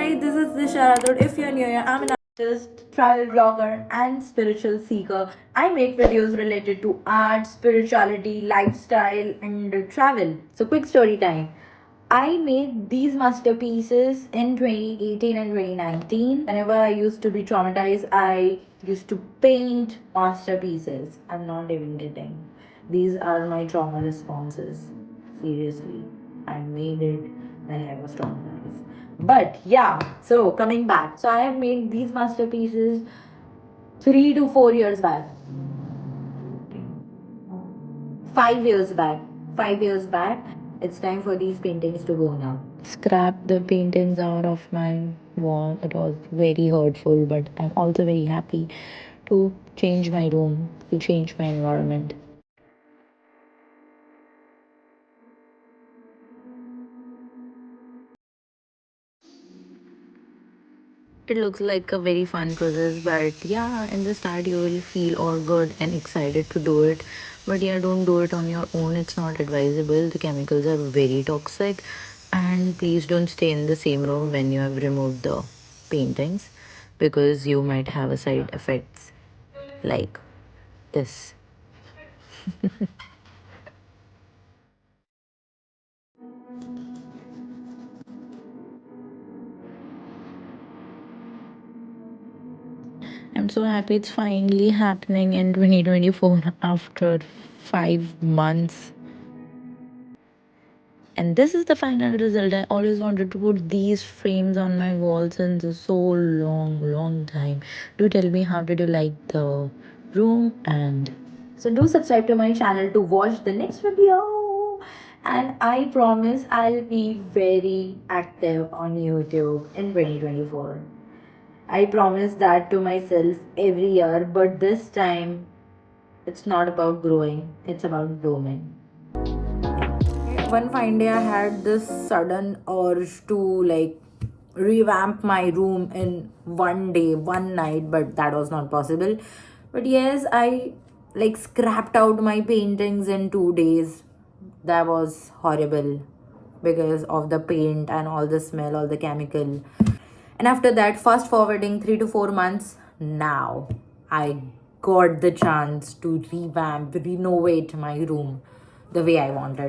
Hi, this is Disha Rathod. If you're new here, I'm an artist, travel blogger, and spiritual seeker. I make videos related to art, spirituality, lifestyle, and travel. So, quick story time. I made these masterpieces in 2018 and 2019. Whenever I used to be traumatized, I used to paint masterpieces. I'm not even kidding. These are my trauma responses. Seriously. I made it when I was traumatized. But yeah, so coming back. So I have made these masterpieces 3 to 4 years back. 5 years back. 5 years back. It's time for these paintings to go now. Scrap the paintings out of my wall. It was very hurtful, but I'm also very happy to change my room, to change my environment. It looks like a very fun process, but yeah, in the start you will feel all good and excited to do it. But yeah, don't do it on your own. It's not advisable. The chemicals are very toxic, and please don't stay in the same room when you have removed the paintings because you might have a side effects like this. I'm so happy it's finally happening in 2024 after 5 months. And this is the final result. I always wanted to put these frames on my walls since so long time. Do tell me how did you like the room, and so do subscribe to my channel to watch the next video. And I promise I'll be very active on YouTube in 2024. I promise that to myself every year, but this time it's not about growing, it's about blooming. One fine day I had this sudden urge to like revamp my room in one day, one night, but that was not possible. But yes, I like scrapped out my paintings in 2 days. That was horrible because of the paint and all the smell, all the chemical. And after that, fast forwarding 3 to 4 months, now I got the chance to revamp, renovate my room the way I wanted.